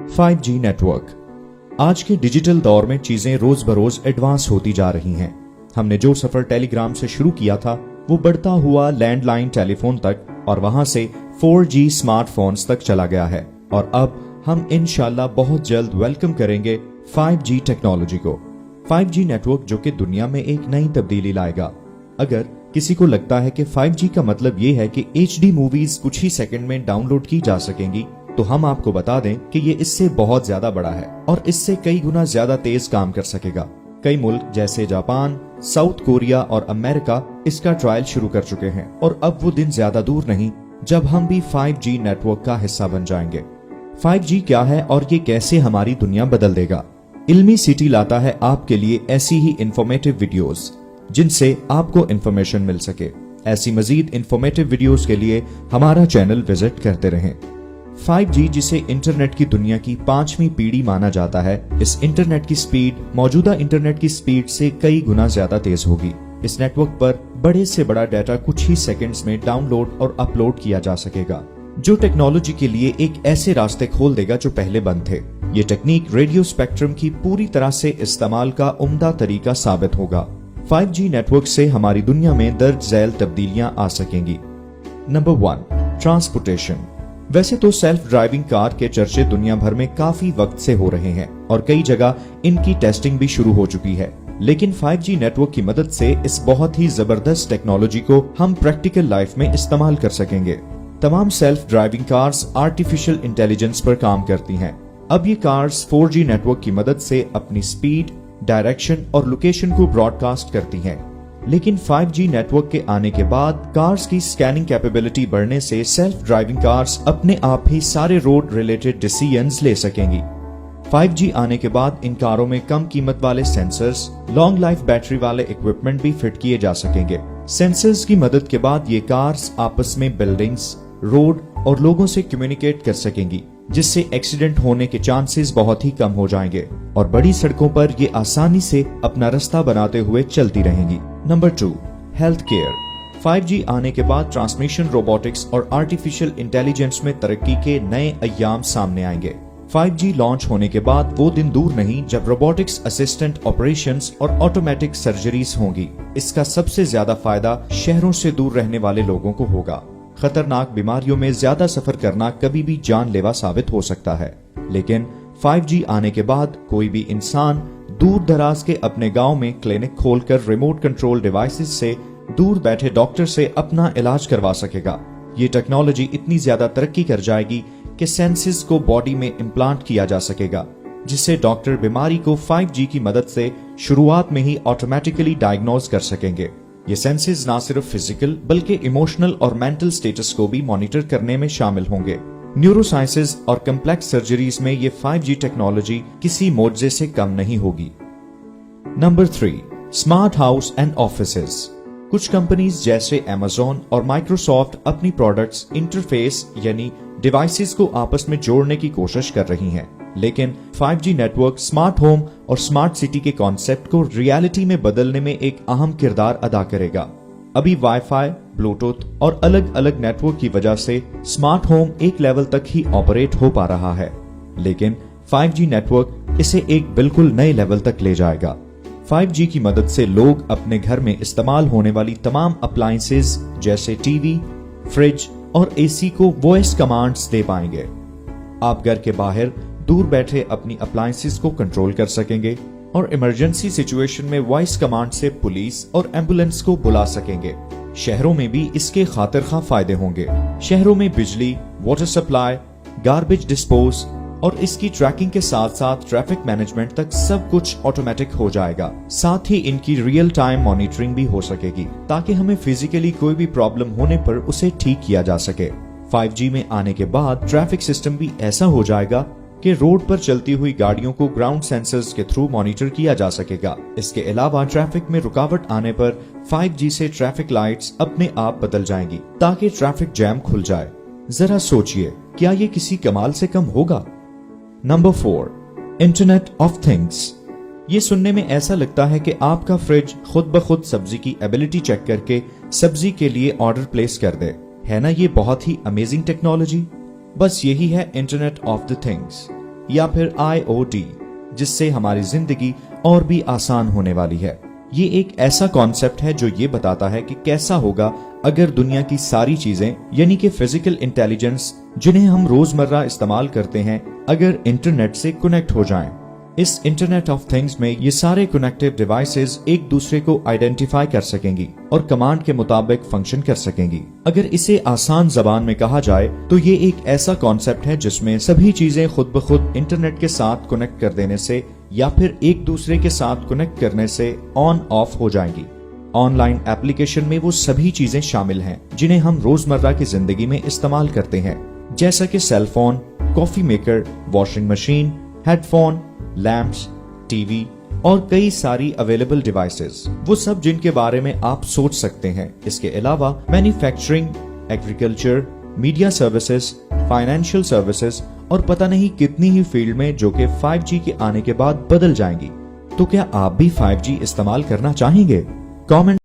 5G network. आज के digital दौर में चीजें रोज बरोज एडवांस होती जा रही हैं। हमने जो सफर टेलीग्राम से शुरू किया था वो बढ़ता हुआ लैंडलाइन टेलीफोन तक और वहां से 4G स्मार्टफोन्स तक चला गया है और अब हम इंशाल्लाह बहुत जल्द वेलकम करेंगे 5G टेक्नोलॉजी को। 5G नेटवर्क जो कि दुनिया में एक नई तब्दीली लाएगा। अगर किसी को लगता है कि 5G का मतलब ये है कि HD मूवीज कुछ ही सेकंड में डाउनलोड की जा सकेंगी, तो हम आपको बता दें कि ये इससे बहुत ज्यादा बड़ा है और इससे कई गुना ज्यादा तेज काम कर सकेगा। कई मुल्क जैसे जापान, साउथ कोरिया और अमेरिका इसका ट्रायल शुरू कर चुके हैं और अब वो दिन ज्यादा दूर नहीं जब हम भी 5G नेटवर्क का हिस्सा बन जाएंगे। 5G क्या है और ये कैसे हमारी दुनिया बदल देगा? इल्मी सिटी लाता है आपके लिए ऐसी ही इंफॉर्मेटिव वीडियोस जिनसे आपको इंफॉर्मेशन मिल सके। ऐसी मजीद इंफॉर्मेटिव वीडियोस के लिए हमारा चैनल विजिट करते रहें। 5G जिसे इंटरनेट की दुनिया की 5वीं पीढ़ी माना जाता है, इस इंटरनेट की स्पीड मौजूदा इंटरनेट की स्पीड से कई गुना ज्यादा तेज होगी। इस नेटवर्क पर बड़े से बड़ा डाटा कुछ ही सेकंड्स में डाउनलोड और अपलोड किया जा सकेगा, जो टेक्नोलॉजी के लिए एक ऐसे रास्ते खोल देगा जो पहले बंद थे। ये टेक्निक रेडियो स्पेक्ट्रम की पूरी तरह से इस्तेमाल का उम्दा तरीका साबित होगा। 5G नेटवर्क से हमारी दुनिया में दर्ज झैल तब्दीलियां आ सकेंगी। Number 1, transportation. वैसे तो सेल्फ ड्राइविंग कार के चर्चे दुनिया भर में काफी वक्त से हो रहे हैं और कई जगह इनकी टेस्टिंग भी शुरू हो चुकी है, लेकिन 5G नेटवर्क की मदद से इस बहुत ही जबरदस्त टेक्नोलॉजी को हम प्रैक्टिकल लाइफ में इस्तेमाल कर सकेंगे। तमाम self driving cars artificial intelligence पर काम करती हैं। अब ये कार्स 4G नेटवर्क की मदद से अपनी स्पीड, डायरेक्शन और लोकेशन को ब्रॉडकास्ट करती हैं। लेकिन 5G नेटवर्क के आने के बाद कार्स की स्कैनिंग कैपेबिलिटी बढ़ने से सेल्फ ड्राइविंग कार्स अपने आप ही सारे रोड रिलेटेड डिसीजंस ले सकेंगी। 5G आने के बाद इन कारों में कम कीमत वाले सेंसर्स, लॉन्ग लाइफ बैटरी वाले इक्विपमेंट भी फिट किए जा सकेंगे। सेंसर्स की मदद के बाद ये कार्स आपस में बिल्डिंग्स, रोड और लोगों से कम्युनिकेट कर सकेंगी, जिससे एक्सीडेंट होने के चांसेस बहुत ही कम हो जाएंगे और बड़ी सड़कों पर ये आसानी से अपना रास्ता बनाते हुए चलती रहेंगी। Number 2, health care. 5G आने के बाद ट्रांसमिशन रोबोटिक्स और आर्टिफिशियल इंटेलिजेंस में तरक्की के नए अय्याम सामने आएंगे। 5G लॉन्च होने के बाद वो दिन दूर नहीं जब रोबोटिक्स असिस्टेंट ऑपरेशंस और ऑटोमेटिक सर्जरीज होंगी। इसका सबसे ज्यादा फायदा शहरों से दूर रहने वाले लोगों को होगा। खतरनाक बीमारियों में ज्यादा सफर करना कभी भी जानलेवा साबित हो सकता है, लेकिन 5G आने के बाद कोई भी इंसान दूर दराज के अपने गांव में क्लिनिक खोलकर रिमोट कंट्रोल डिवाइसेस से दूर बैठे डॉक्टर से अपना इलाज करवा सकेगा। ये टेक्नोलॉजी इतनी ज्यादा तरक्की कर जाएगी कि सेंसेस को बॉडी में इम्प्लांट किया जा सकेगा, जिससे डॉक्टर बीमारी को 5G की मदद से शुरुआत में ही ऑटोमेटिकली डायग्नोज कर सकेंगे। ये सेंसेस ना सिर्फ फिजिकल बल्कि इमोशनल और मेंटल स्टेटस को भी मॉनिटर करने में शामिल होंगे। न्यूरोसाइंसेस और कम्प्लेक्स सर्जरीज में ये 5G टेक्नोलॉजी किसी मोर्जे से कम नहीं होगी। Number 3, smart house and offices. कुछ कंपनीज जैसे Amazon और माइक्रोसॉफ्ट अपनी प्रोडक्ट्स, इंटरफेस यानी डिवाइसेस को आपस में जोड़ने की कोशिश कर रही हैं, लेकिन 5G नेटवर्क स्मार्ट होम और स्मार्ट सिटी के कॉन्सेप्ट को रियलिटी में बदलने में एक अहम किरदार अदा करेगा। अभी वाईफाई, ब्लूटूथ और अलग अलग नेटवर्क की वजह से स्मार्ट होम एक लेवल तक ही ऑपरेट हो पा रहा है, लेकिन 5G नेटवर्क इसे एक बिल्कुल नए लेवल तक ले जाएगा। 5G की मदद से लोग अपने घर में इस्तेमाल होने वाली तमाम अप्लायंसेस जैसे टीवी, फ्रिज और AC को वॉइस कमांड्स दे पाएंगे। आप घर के बाहर दूर बैठे अपनी अप्लायंसेस को कंट्रोल कर सकेंगे और इमरजेंसी सिचुएशन में वॉइस कमांड से पुलिस और एम्बुलेंस को बुला सकेंगे। शहरों में भी इसके खातिर खा फायदे होंगे। शहरों में बिजली, वाटर सप्लाई, गार्बेज डिस्पोज और इसकी ट्रैकिंग के साथ साथ ट्रैफिक मैनेजमेंट तक सब कुछ ऑटोमेटिक हो जाएगा। साथ ही इनकी रियल टाइम मॉनिटरिंग भी हो सकेगी ताकि हमें फिजिकली कोई भी प्रॉब्लम होने पर उसे ठीक किया जा सके। 5G में आने के बाद ट्रैफिक सिस्टम भी ऐसा हो जाएगा कि रोड पर चलती हुई गाड़ियों को ग्राउंड सेंसर्स के थ्रू मॉनिटर किया जा सकेगा। इसके अलावा ट्रैफिक में रुकावट आने पर 5G से ट्रैफिक लाइट्स अपने आप बदल जाएंगी ताकि ट्रैफिक जैम खुल जाए। जरा सोचिए, क्या ये किसी कमाल से कम होगा? Number 4, internet of things. ये सुनने में ऐसा लगता है कि आपका फ्रिज खुद ब खुद सब्जी की एबिलिटी चेक करके सब्जी के लिए ऑर्डर प्लेस कर दे। है ना ये बहुत ही अमेजिंग टेक्नोलॉजी? बस यही है इंटरनेट ऑफ द थिंग्स। या फिर IoT, जिससे हमारी जिंदगी और भी आसान होने वाली है। ये एक ऐसा कॉन्सेप्ट है जो ये बताता है कि कैसा होगा अगर दुनिया की सारी चीजें यानी कि फिजिकल इंटेलिजेंस जिन्हें हम रोजमर्रा इस्तेमाल करते हैं अगर इंटरनेट से कनेक्ट हो जाएं। इस इंटरनेट ऑफ थिंग्स में ये सारे कनेक्टिव डिवाइसेस एक दूसरे को आइडेंटिफाई कर सकेंगी और कमांड के मुताबिक फंक्शन कर सकेंगी। अगर इसे आसान जबान में कहा जाए तो ये एक ऐसा कॉन्सेप्ट है जिसमें सभी चीजें खुद ब खुद इंटरनेट के साथ कनेक्ट कर देने से या फिर एक दूसरे के साथ कनेक्ट करने से ऑन ऑफ हो जाएंगी। ऑनलाइन एप्लीकेशन में वो सभी चीजें शामिल हैं जिन्हें हम रोजमर्रा की जिंदगी में इस्तेमाल करते हैं, जैसा कि cell phone, coffee maker, washing machine, headphone, lamps, TV और कई सारी अवेलेबल डिवाइसेस, वो सब जिनके बारे में आप सोच सकते हैं। इसके अलावा manufacturing, agriculture, media services, financial services और पता नहीं कितनी ही फील्ड में जो कि 5G के आने के बाद बदल जाएंगी। तो क्या आप भी 5G इस्तेमाल करना चाहेंगे? कमेंट